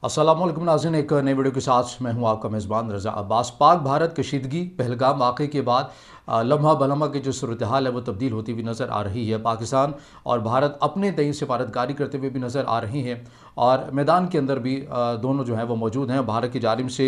अस्सलाम वालेकुम नाज़रीन, एक नई वीडियो के साथ मैं हूं आपका मेज़बान रज़ा अब्बास। पाक भारत कशीदगी पहलगाम वाक़े के बाद लम्हा बलम्हा की जो सूरत हाल है वो तब्दील होती हुई नज़र आ रही है। पाकिस्तान और भारत अपने तय सिफारतकारी करते हुए भी नज़र आ रही हैं और मैदान के अंदर भी दोनों जो हैं वो मौजूद हैं। भारत की जानिब से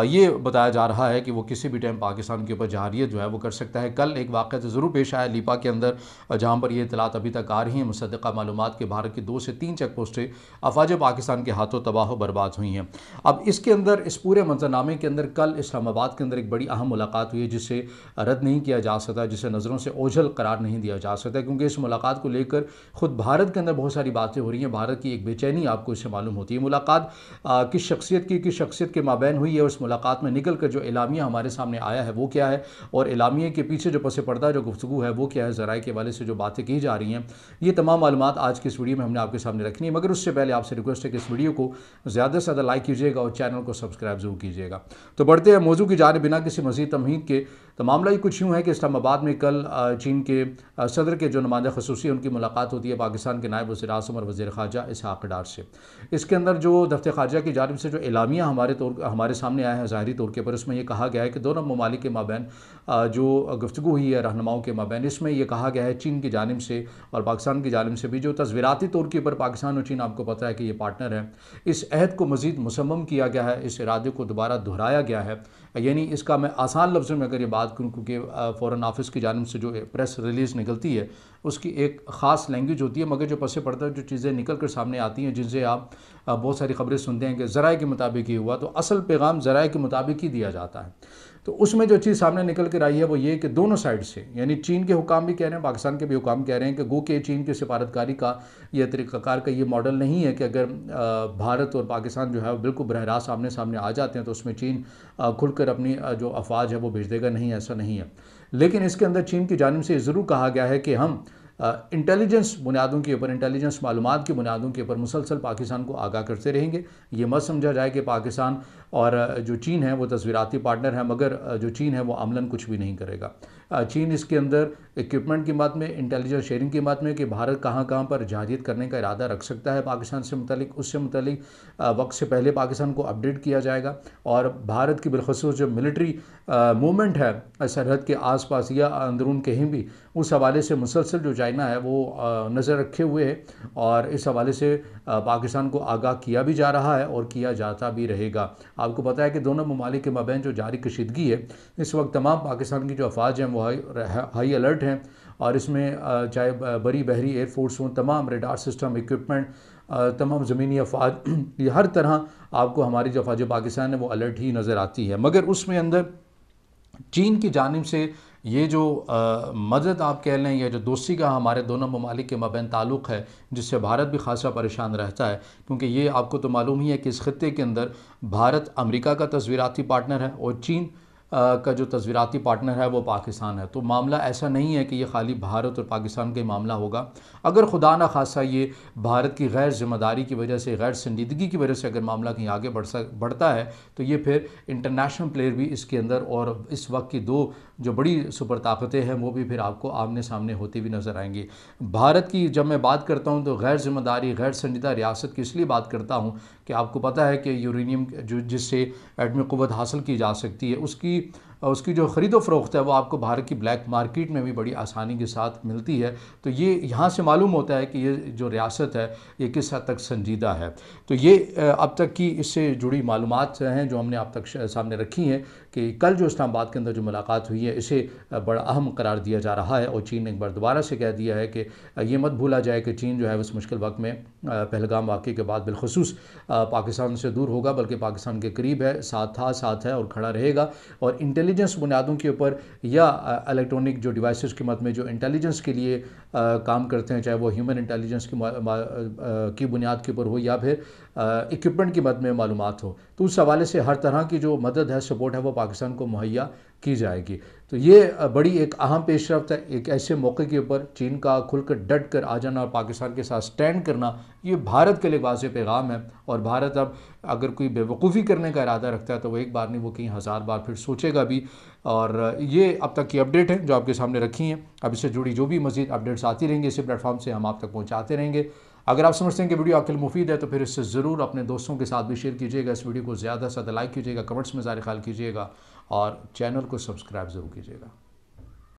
ये बताया जा रहा है कि वो किसी भी टाइम पाकिस्तान के ऊपर जहारियत जो है वो कर सकता है। कल एक वाक़या तो ज़रूर पेश आया लीपा के अंदर, जहाँ पर ये इतलात अभी तक आ रही हैं मुसद्दक़ा मालूमात के भारत की 2 से 3 चेक पोस्टें अफवाज पाकिस्तान के हाथों तबाह बर्बाद हुई हैं। अब इसके अंदर इस पूरे मंजरनामे के अंदर कल इस्लामाबाद के अंदर एक बड़ी अहम मुलाकात हुई है जिसे रद्द नहीं किया जा सकता, जिसे नज़रों से ओझल करार नहीं दिया जा सकता, क्योंकि इस मुलाकात को लेकर खुद भारत के अंदर बहुत सारी बातें हो रही हैं। भारत की एक बेचैनी आपको इससे मालूम होती है। मुलाकात किस शख्सियत के माबैन हुई है, उस मुलाकात में निकल कर जो एलामिया हमारे सामने आया है वो क्या है, और एलामिया के पीछे जो पस पर्दा जो गुफ्तगू है वो क्या है, ज़राए के हवाले से जो बातें की जा रही हैं, ये तमाम मालूमात आज की इस वीडियो में हमने आपके सामने रखनी है। मगर उससे पहले आपसे रिक्वेस्ट है कि इस वीडियो को ज़्यादा से ज़्यादा लाइक कीजिएगा और चैनल को सब्सक्राइब जरूर कीजिएगा। तो बढ़ते हैं मौजू की जानिब बिना किसी मज़ीद तमहीद के। तो मामला ही कुछ यूँ है कि इस्लामाबाद में कल चीन के सदर के जो नुमाइंदा ख़ुसूसी उनकी मुलाकात होती है पाकिस्तान के नायब वज़ीर आज़म और वज़ीर ख़ारजा इसहाक़ डार से। इसके अंदर जो दफ्तर ख़ारजा की जानिब से जो एलामिया हमारे सामने आया है ज़ाहिरी तौर के पर, उसमें यह कहा गया है कि दोनों ममालिक के माबैन जो गुफ्तगू हुई है रहनुमाओं के माबैन, इसमें यह कहा गया है चीन की जानिब से और पाकिस्तान की जानिब से भी जो तस्वीराती तौर के ऊपर पाकिस्तान और चीन आपको पता है कि ये पार्टनर है, इस अहद को मज़ीद मुसम्मम किया गया है, इस इरादे को दोबारा दोहराया गया है। यानी इसका मैं आसान लफ्ज़ों में अगर ये बात करूँ, क्योंकि फ़ॉरेन ऑफिस की जानिब से जो प्रेस रिलीज़ निकलती है उसकी एक ख़ास लैंग्वेज होती है, मगर जो पसे पड़ता जो चीज़ें निकल कर सामने आती हैं, जिनसे आप बहुत सारी ख़बरें सुनते हैं कि ज़राए के मुताबिक ही हुआ, तो असल पैगाम ज़राए के मुताबिक ही दिया जाता है। तो उसमें जो चीज़ सामने निकल कर आई है वो ये कि दोनों साइड से, यानी चीन के हुकाम भी कह रहे हैं, पाकिस्तान के भी हुकाम कह रहे हैं कि गो के चीन की सिफारतकारी का यह तरीक़ाकार का ये मॉडल नहीं है कि अगर भारत और पाकिस्तान जो है वो बिल्कुल बरह रास्त आमने सामने आ जाते हैं तो उसमें चीन खुलकर अपनी जो अफवाज है वो भेज देगा। नहीं, ऐसा नहीं है। लेकिन इसके अंदर चीन की जानिब से ज़रूर कहा गया है कि हम इंटेलिजेंस बुनियादों के ऊपर, इंटेलिजेंस मालूमात की बुनियादों के ऊपर मुसलसल पाकिस्तान को आगाह करते रहेंगे। ये मत समझा जाए कि पाकिस्तान और जो चीन है वो तस्वीराती पार्टनर है, मगर जो चीन है वो अमलन कुछ भी नहीं करेगा। चीन इसके अंदर इक्विपमेंट की बात में, इंटेलिजेंस शेयरिंग की बात में कि भारत कहाँ कहाँ पर जहारियत करने का इरादा रख सकता है पाकिस्तान से मुतलिक, उससे मुतलिक वक्त से पहले पाकिस्तान को अपडेट किया जाएगा। और भारत की बिलखसूस जो मिलिट्री मूवमेंट है सरहद के आस पास या अंदरून कहीं भी, उस हवाले से मुसलसल जो चाइना है वो नज़र रखे हुए है और इस हवाले से पाकिस्तान को आगाह किया भी जा रहा है और किया जाता भी रहेगा। आपको पता है कि दोनों ममालिक के माबैन जो जारी कशीदगी है, इस वक्त तमाम पाकिस्तान की जो अफवाज हैं वो हाई अलर्ट हैं और इसमें चाहे बरी बहरी एयरफोर्स हों, तमाम रेडार सिस्टम इक्विपमेंट, तमाम ज़मीनी अफवाज, ये हर तरह आपको हमारी जो अफवाज पाकिस्तान है वो अलर्ट ही नज़र आती है। मगर उसमें अंदर चीन की जानिब से ये जो मदद आप कह लें या जो दोस्ती का हमारे दोनों ममालिक के माबैन ताल्लुक़ है, जिससे भारत भी खासा परेशान रहता है, क्योंकि ये आपको तो मालूम ही है कि इस खत्ते के अंदर भारत अमेरिका का तस्वीराती पार्टनर है और चीन का जो तस्वीराती पार्टनर है वो पाकिस्तान है। तो मामला ऐसा नहीं है कि ये खाली भारत और पाकिस्तान का ही मामला होगा। अगर खुदा न खासा ये भारत की गैर ज़िम्मेदारी की वजह से, गैर संजीदगी की वजह से अगर मामला कहीं आगे बढ़ता है तो ये फिर इंटरनेशनल प्लेयर भी इसके अंदर, और इस वक्त की दो जो बड़ी सुपर ताकतें हैं वो भी फिर आपको आमने सामने होती हुई नज़र आएंगी। भारत की जब मैं बात करता हूँ तो गैर ज़िम्मेदारी, गैर संजीदा रियासत की इसलिए बात करता हूँ कि आपको पता है कि यूरेनियम जो जिससे एटमी क़ुव्वत हासिल की जा सकती है, उसकी जो ख़रीदो फ़रोख्त है वो आपको भारत की ब्लैक मार्केट में भी बड़ी आसानी के साथ मिलती है। तो ये यहाँ से मालूम होता है कि ये जो रियासत है ये किस हद तक संजीदा है। तो ये अब तक की इससे जुड़ी मालूमात हैं जो हमने अब तक सामने रखी हैं कि कल जो इस्लामाबाद के अंदर जो मुलाकात हुई है इसे बड़ा अहम करार दिया जा रहा है। और चीन ने एक बार दोबारा से कह दिया है कि ये मत भूला जाए कि चीन जो है उस मुश्किल वक्त में पहलगाम वाक़े के बाद बिलखसूस पाकिस्तान से दूर होगा, बल्कि पाकिस्तान के करीब है, साथ है और खड़ा रहेगा। और इंटेलिजेंस बुनियादों के ऊपर या इलेक्ट्रॉनिक जो डिवाइसेस की मद में जो इंटेलिजेंस के लिए काम करते हैं, चाहे वो ह्यूमन इंटेलिजेंस की बुनियाद के ऊपर हो या फिर इक्विपमेंट की मद में मालूमात हो, तो उस हवाले से हर तरह की जो मदद है, सपोर्ट है, वो पाकिस्तान को मुहैया की जाएगी। तो ये बड़ी एक अहम पेशरफ्त है। एक ऐसे मौके के ऊपर चीन का खुलकर डट कर आ जाना और पाकिस्तान के साथ स्टैंड करना, ये भारत के लिए वाज़ेह पैगाम है। और भारत अब अगर कोई बेवकूफ़ी करने का इरादा रखता है तो वो एक बार नहीं, वो कहीं हज़ार बार फिर सोचेगा भी। और ये अब तक की अपडेट है जो आपके सामने रखी हैं। अब इससे जुड़ी जो भी मज़ीद अपडेट्स आती रहेंगी इसी प्लेटफॉर्म से हम आप तक पहुँचाते रहेंगे। अगर आप समझते हैं कि वीडियो आपके लिए मुफीद है तो फिर इससे ज़रूर अपने दोस्तों के साथ भी शेयर कीजिएगा। इस वीडियो को ज़्यादा से ज़्यादा लाइक कीजिएगा, कमेंट्स में ज़ाहिर ख्याल कीजिएगा और चैनल को सब्सक्राइब ज़रूर कीजिएगा।